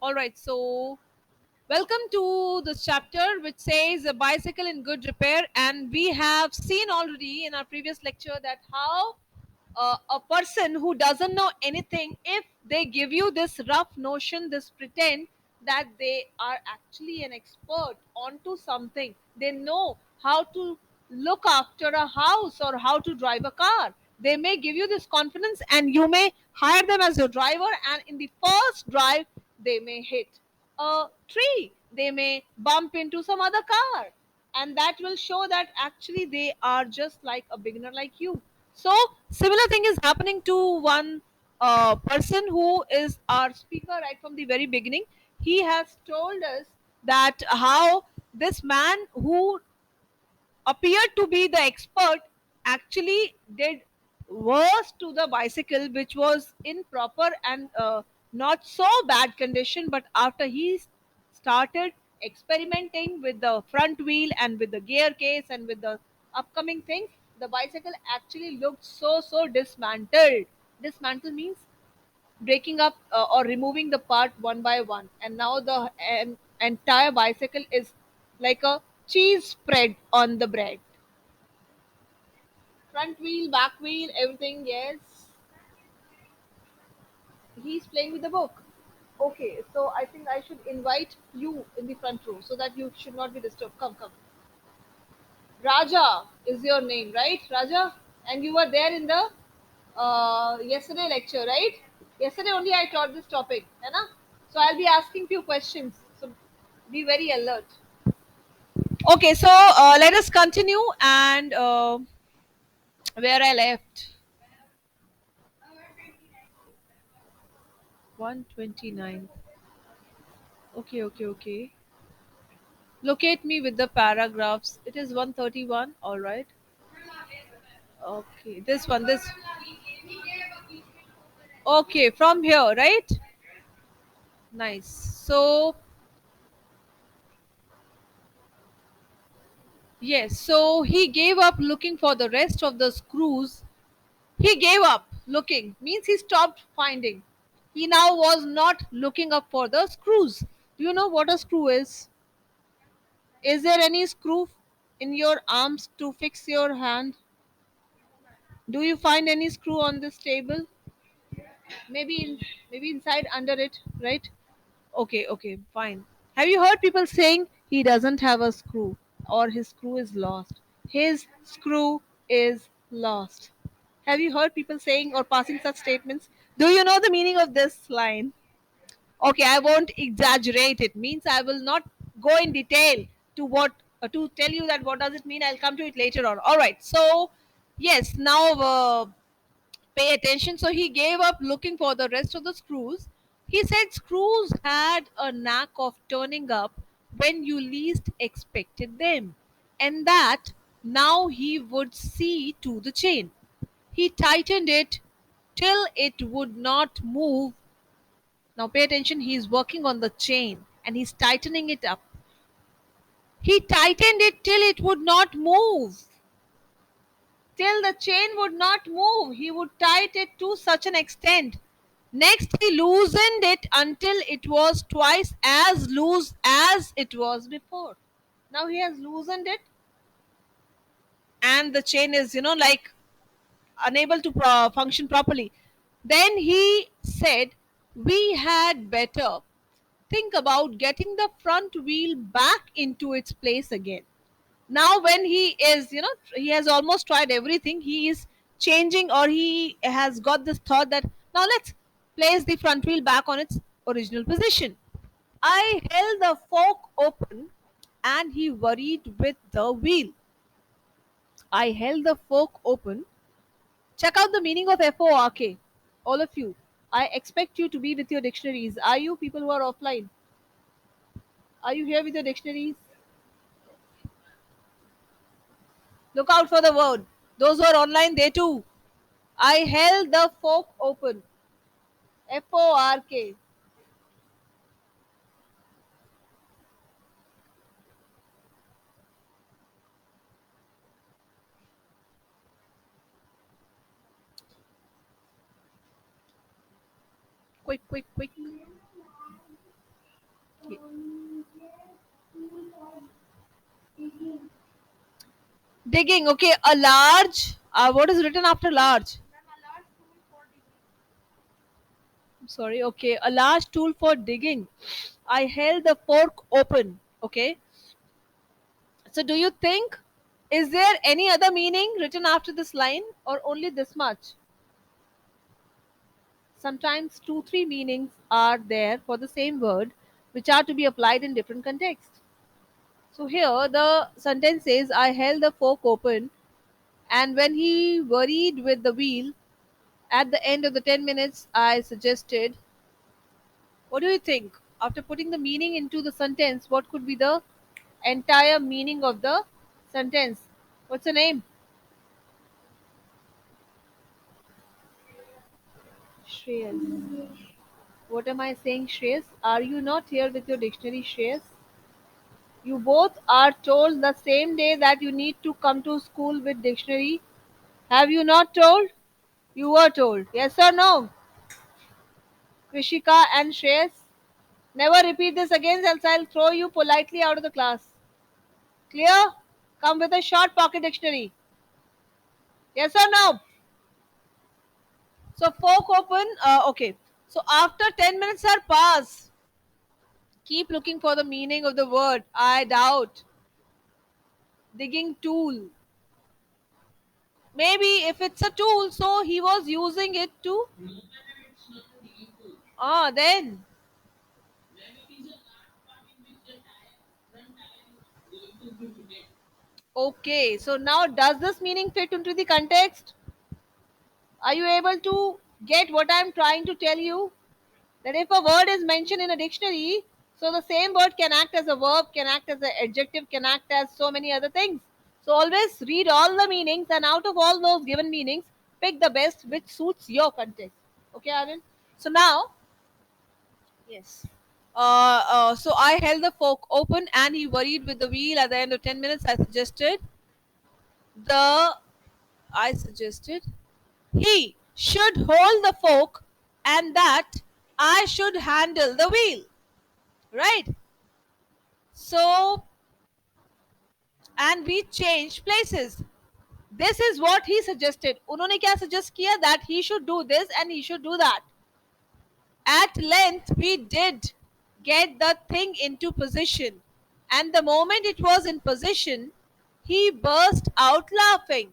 All right, so welcome to this chapter which says a bicycle in good repair. And we have seen already in our previous lecture that how a person who doesn't know anything, if they give you this rough notion, this pretend that they are actually an expert onto something, they know how to look after a house or how to drive a car. They may give you this confidence and you may hire them as your driver, and in the first drive they may hit a tree, they may bump into some other car, and that will show that actually they are just like a beginner like you. So similar thing is happening to one person who is our speaker right from the very beginning. He has told us that how this man who appeared to be the expert actually did worse to the bicycle, which was in proper and not so bad condition. But after he started experimenting with the front wheel and with the gear case and with the upcoming things, the bicycle actually looked so dismantled. Dismantle means breaking up or removing the part one by one, and now the entire bicycle is like a cheese spread on the bread. Front wheel, back wheel, everything. Yes, he's playing with the book. Okay, so I think I should invite you in the front row so that you should not be disturbed. Come, come. Raja is your name, right, Raja? And you were there in the yesterday lecture, right? Yesterday only I taught this topic, है ना? So I'll be asking few questions. So be very alert. Okay, so let us continue and where I left. 129. Okay, okay, okay. Locate me with the paragraphs. It is 131. All right. Okay, this one. This. Okay, from here, right? Nice. So, yes. So he gave up looking for the rest of the screws. He gave up looking means he stopped finding. He now was not looking up for the screws. Do you know what a screw is? Is there any screw in your arms to fix your hand? Do you find any screw on this table? Maybe maybe inside under it, right? Okay, okay, fine. Have you heard people saying he doesn't have a screw or his screw is lost? His screw is lost. Have you heard people saying or passing such statements? Do you know the meaning of this line? Okay, I won't exaggerate it. Means I will not go in detail to what to tell you that what does it mean. I'll come to it later on. All right. So yes, now pay attention. So he gave up looking for the rest of the screws. He said screws had a knack of turning up when you least expected them, and that now he would see to the chain. He tightened it till it would not move. Now pay attention, he is working on the chain and he's tightening it up. He tightened it till it would not move. Till the chain would not move. He would tighten it to such an extent. Next, he loosened it until it was twice as loose as it was before. Now he has loosened it, and the chain is, like unable to function properly. Then he said, we had better think about getting the front wheel back into its place again. Now when he is, he has almost tried everything, he is changing, or he has got this thought that now let's place the front wheel back on its original position. I held the fork open and he worried with the wheel. I held the fork open. Check out the meaning of fork, all of you. I expect you to be with your dictionaries. Are you people who are offline? Are you here with your dictionaries? Look out for the word. Those who are online, they too. I held the fork open. Fork. Quick, quick, quick. Digging. Okay, a large. What is written after large? Sorry. Okay, a large tool for digging. I held the fork open. Okay. So, do you think is there any other meaning written after this line, or only this much? Sometimes two, three meanings are there for the same word, which are to be applied in different contexts. So here the sentence says, I held the fork open, and when he worried with the wheel, at the end of the 10 minutes, I suggested, what do you think? After putting the meaning into the sentence, what could be the entire meaning of the sentence? What's the name? Shreyas. What am I saying, Shreyas? Are you not here with your dictionary, Shreyas? You both are told the same day that you need to come to school with dictionary. Have you not told? You were told. Yes or no? Krishika and Shreyas. Never repeat this again, else I'll throw you politely out of the class. Clear? Come with a short pocket dictionary. Yes or no? So fork open. Okay. So after 10 minutes are passed, keep looking for the meaning of the word. I doubt. Digging tool. Maybe if it's a tool, so he was using it to. Ah, then. Okay. So now does this meaning fit into the context? Are you able to get what I'm trying to tell you? That if a word is mentioned in a dictionary, so the same word can act as a verb, can act as an adjective, can act as so many other things. So always read all the meanings, and out of all those given meanings, pick the best which suits your context. Okay, Arvind? So now, yes. So I held the fork open and he worried with the wheel. At the end of 10 minutes, the I suggested he should hold the fork and that I should handle the wheel. Right? So, and we changed places. This is what he suggested. उन्होंने क्या suggest किया? That he should do this and he should do that. At length, we did get the thing into position. And the moment it was in position, he burst out laughing.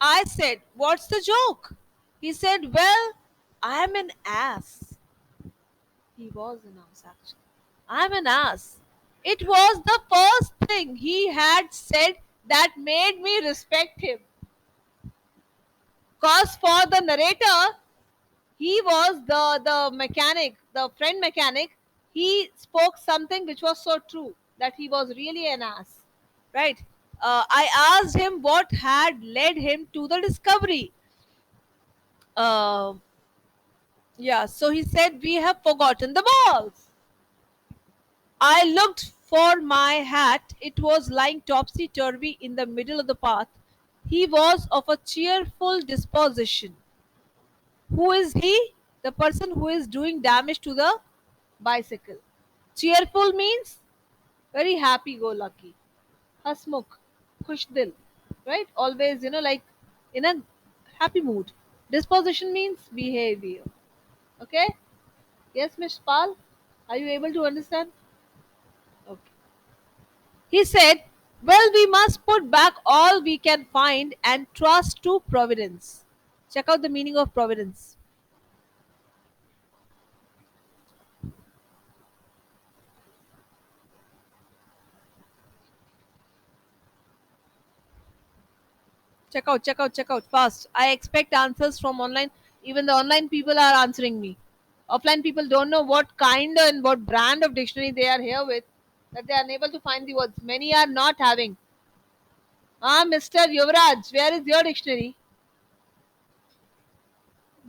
I said, what's the joke? He said, well, I'm an ass. He was an ass, actually. I'm an ass. It was the first thing he had said that made me respect him. Because for the narrator, he was the mechanic, the friend mechanic. He spoke something which was so true that he was really an ass. Right? I asked him what had led him to the discovery. Uh, yeah, so he said, we have forgotten the balls. I looked for my hat. It was lying topsy turvy in the middle of the path. He was of a cheerful disposition. Who is he? The person who is doing damage to the bicycle. Cheerful means very happy go lucky. Hasmukh, khush dil. Right? Always, like in a happy mood. Disposition means behavior. Okay? Yes, Miss Pal? Are you able to understand? Okay. He said, well, we must put back all we can find and trust to providence. Check out the meaning of providence. Check out fast. I expect answers from online. Even the online people are answering me. Offline people don't know what kind and what brand of dictionary they are here with, that they are unable to find the words. Many are not having. Ah, Mr. Yuvraj, where is your dictionary?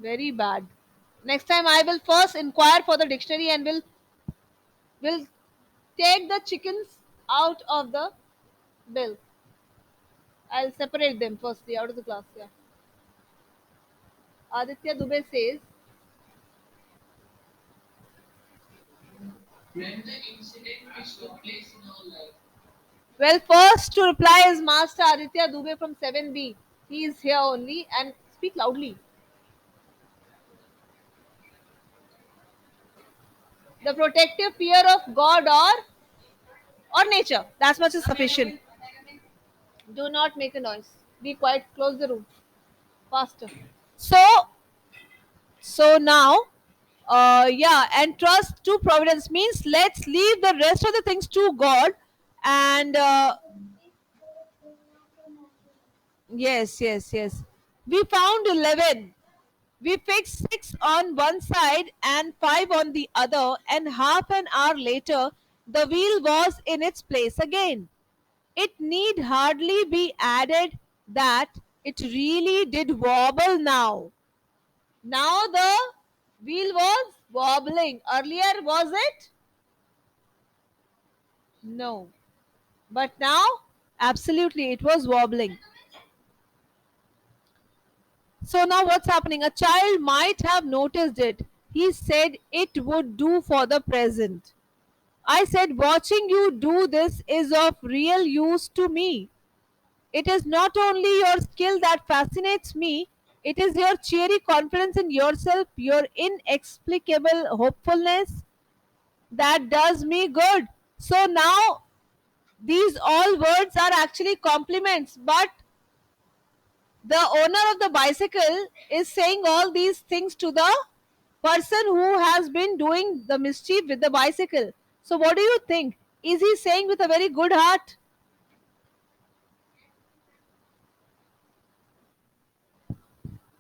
Very bad. Next time I will first inquire for the dictionary and will take the chickens out of the bill. I'll separate them firstly out of the class. Yeah. Aditya Dubey says, Well, first to reply is Master Aditya Dubey from 7B. He is here only and speak loudly. The protective fear of God or nature. That much is sufficient. Do not make a noise. Be quiet. Close the room. Faster. So now, yeah, and trust to providence means let's leave the rest of the things to God, and yes. We found 11. We fixed 6 on one side and 5 on the other, and half an hour later, the wheel was in its place again. It need hardly be added that it really did wobble now. Now the wheel was wobbling. Earlier, was it? No. But now, absolutely, it was wobbling. So now what's happening? A child might have noticed it. He said it would do for the present. I said, watching you do this is of real use to me. It is not only your skill that fascinates me, it is your cheery confidence in yourself, your inexplicable hopefulness that does me good. So now these all words are actually compliments, but the owner of the bicycle is saying all these things to the person who has been doing the mischief with the bicycle. So, what do you think? Is he saying with a very good heart?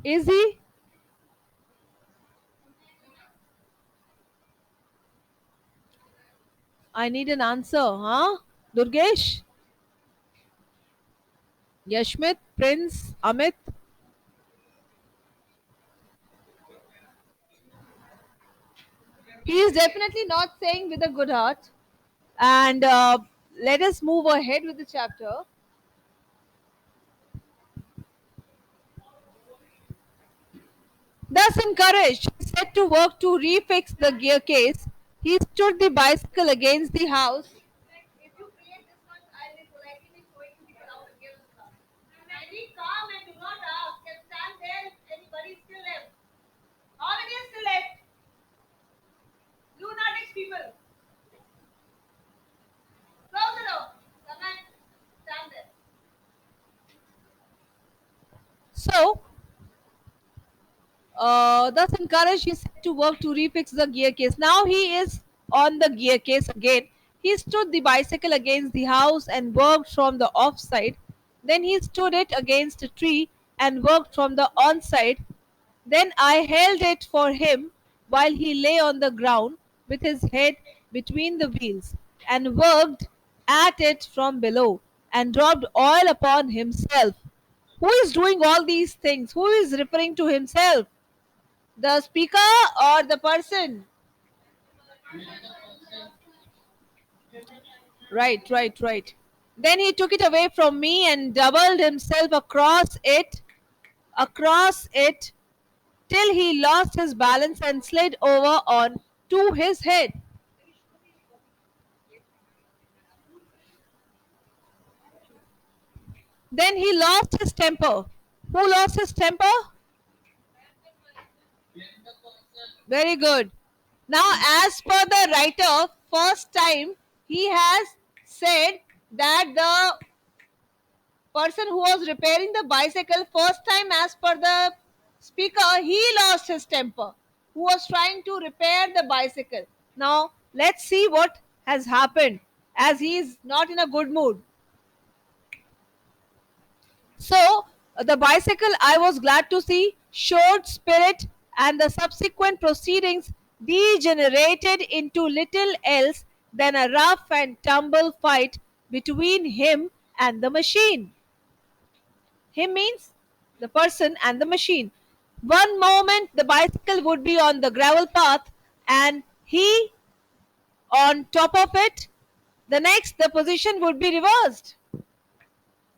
Is he? I need an answer, huh? Durgesh? Yashmit? Prince? Amit? He is definitely not saying with a good heart. And let us move ahead with the chapter. Thus encouraged, he set to work to refix the gear case. He stood the bicycle against the house. If you create this much, I will politely be throwing people out against the car. And be calm and do not ask. And stand there if anybody is still left. How many are still left? Lunatic people. Close the door. Come and stand there. So, thus encouraged, he set to work to refix the gear case. Now he is on the gear case again. He stood the bicycle against the house and worked from the off side. Then he stood it against a tree and worked from the on side. Then I held it for him while he lay on the ground with his head between the wheels and worked at it from below and dropped oil upon himself. Who is doing all these things? Who is referring to himself? The speaker or the person? Right. Then he took it away from me and doubled himself across it, till he lost his balance and slid over on to his head. Then he lost his temper. Who lost his temper? Very good. Now, as per the writer, first time he has said that the person who was repairing the bicycle, first time as per the speaker, he lost his temper, who was trying to repair the bicycle. Now, let's see what has happened, as he is not in a good mood. So, the bicycle, I was glad to see, showed spirit, and the subsequent proceedings degenerated into little else than a rough and tumble fight between him and the machine. Him means the person and the machine. One moment the bicycle would be on the gravel path and he on top of it. The next, the position would be reversed.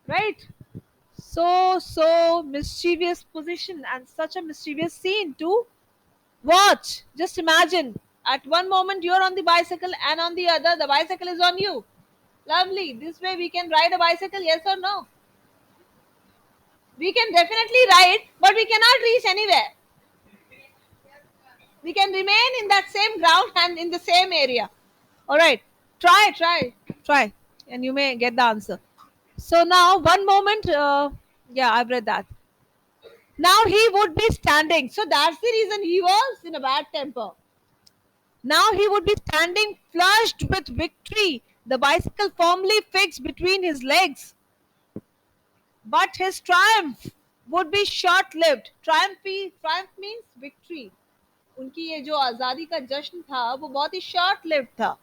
Right? So mischievous position and such a mischievous scene to watch. Just imagine, at one moment you're on the bicycle and on the other the bicycle is on you. Lovely. This way we can ride a bicycle, yes or no? We can definitely ride, but we cannot reach anywhere. We can remain in that same ground and in the same area. All right. Try, and you may get the answer. So now, one moment. Yeah, I've read that. Now he would be standing. So that's the reason he was in a bad temper. Now he would be standing flushed with victory, the bicycle firmly fixed between his legs. But his triumph would be short-lived. Triumph means victory. उनकी ये जो आजादी का जश्न था वो बहुत ही short lived था.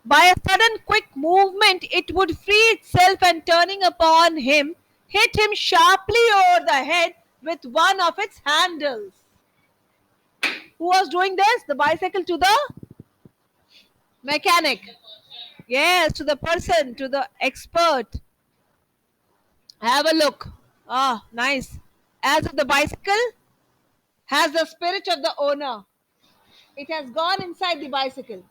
By a sudden quick movement, it would free itself and turning upon him, hit him sharply over the head with one of its handles. Who was doing this? The bicycle to the mechanic. Yes, to the person, to the expert. Have a look. Ah, nice. As if the bicycle has the spirit of the owner. It has gone inside the bicycle.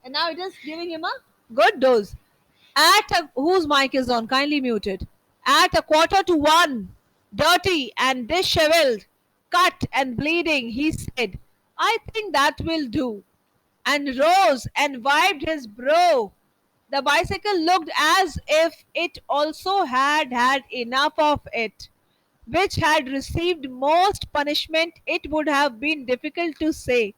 And now it is giving him a good dose. Whose mic is on? Kindly muted. At a quarter to one, dirty and disheveled, cut and bleeding, he said, I think that will do, and rose and wiped his brow. The bicycle looked as if it also had had enough of it, which had received most punishment, it would have been difficult to say.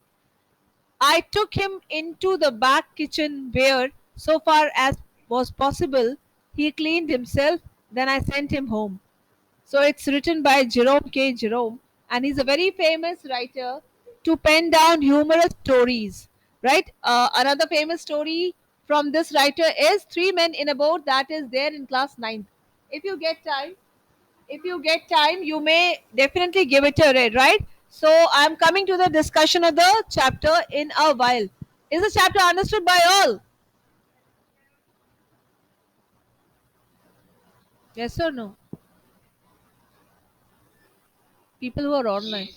I took him into the back kitchen where, so far as was possible, he cleaned himself. Then I sent him home. So it's written by Jerome K. Jerome, and he's a very famous writer to pen down humorous stories. Right? Another famous story from this writer is Three Men in a Boat, that is there in class 9th. If you get time, you may definitely give it a read, right? So I'm coming to the discussion of the chapter in a while. Is the chapter understood by all? Yes or no? People who are online.